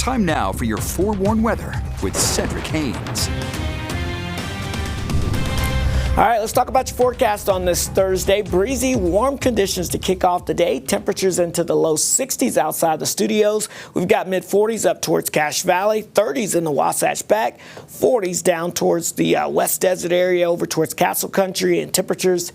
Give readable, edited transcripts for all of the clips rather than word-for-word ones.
Time now for your forewarned weather with Cedric Haynes. All right, let's talk about your forecast on this Thursday. Breezy, warm conditions to kick off the day. Temperatures into the low 60s outside the studios. We've got mid-40s up towards Cache Valley, 30s in the Wasatch Back, 40s down towards the West Desert area over towards Castle Country, and temperatures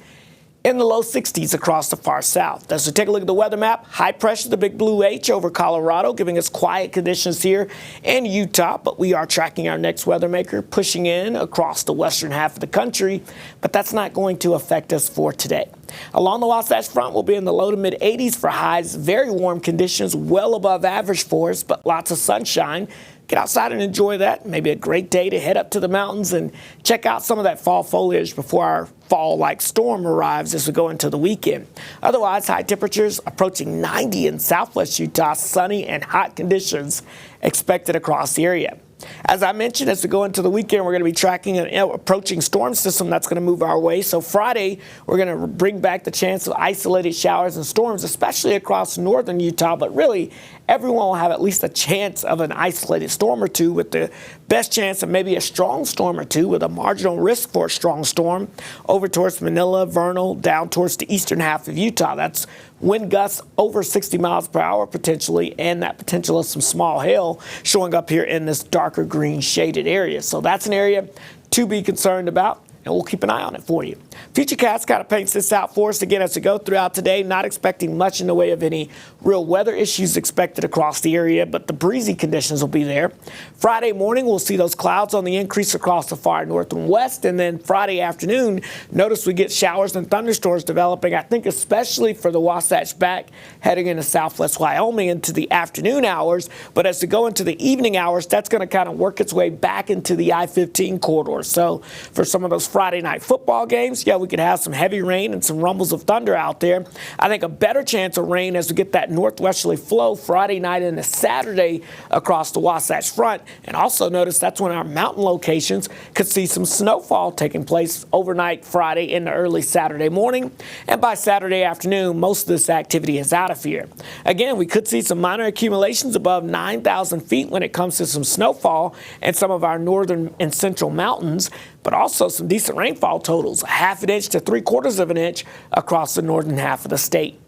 in the low 60s across the far south. As we take a look at the weather map, high pressure, the big blue H over Colorado, giving us quiet conditions here in Utah, but we are tracking our next weather maker pushing in across the western half of the country, but that's not going to affect us for today. Along the Wasatch Front, we'll be in the low to mid 80s for highs, very warm conditions, well above average for us, but lots of sunshine. Get outside and enjoy that. Maybe a great day to head up to the mountains and check out some of that fall foliage before our fall-like storm arrives as we go into the weekend. Otherwise, high temperatures approaching 90 in southwest Utah, sunny and hot conditions expected across the area. As I mentioned, as we go into the weekend, we're going to be tracking an approaching storm system that's going to move our way. So Friday, we're going to bring back the chance of isolated showers and storms, especially across northern Utah. But really, everyone will have at least a chance of an isolated storm or two, with the best chance of maybe a strong storm or two with a marginal risk for a strong storm over towards Manila, Vernal, down towards the eastern half of Utah. That's wind gusts over 60 miles per hour potentially, and that potential of some small hail showing up here in this darker green shaded area. So that's an area to be concerned about, and we'll keep an eye on it for you. Futurecast kind of paints this out for us again as we go throughout today. Not expecting much in the way of any real weather issues expected across the area, but the breezy conditions will be there. Friday morning, we'll see those clouds on the increase across the far north and west, and then Friday afternoon, notice we get showers and thunderstorms developing, I think especially for the Wasatch Back heading into southwest Wyoming into the afternoon hours. But as we go into the evening hours, that's going to kind of work its way back into the I-15 corridor. So for some of those Friday night football games, yeah, we could have some heavy rain and some rumbles of thunder out there. I think a better chance of rain as we get that northwesterly flow Friday night into Saturday across the Wasatch Front. And also notice that's when our mountain locations could see some snowfall taking place overnight Friday into early Saturday morning. And by Saturday afternoon, most of this activity is out of here. Again, we could see some minor accumulations above 9,000 feet when it comes to some snowfall in some of our northern and central mountains, but also some decent rainfall totals, 1/2 inch to 3/4 of an inch across the northern half of the state.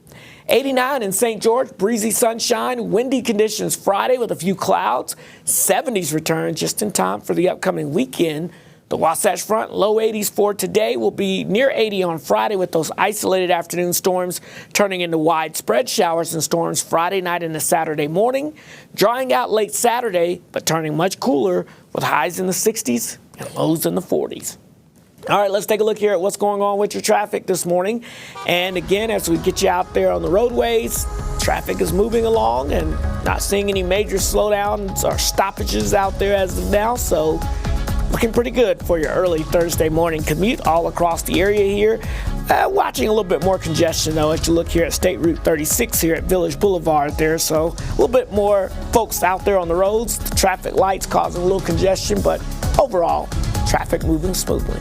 89 in St. George, breezy sunshine, windy conditions Friday with a few clouds. 70s return just in time for the upcoming weekend. The Wasatch Front, low 80s for today, will be near 80 on Friday with those isolated afternoon storms turning into widespread showers and storms Friday night into Saturday morning. Drying out late Saturday, but turning much cooler with highs in the 60s and lows in the 40s. All right, let's take a look here at what's going on with your traffic this morning. And again, as we get you out there on the roadways, traffic is moving along and not seeing any major slowdowns or stoppages out there as of now. So looking pretty good for your early Thursday morning commute all across the area here. Watching a little bit more congestion, though, as you look here at State Route 36 here at Village Boulevard there. So a little bit more folks out there on the roads. The traffic lights causing a little congestion, but overall, traffic moving smoothly.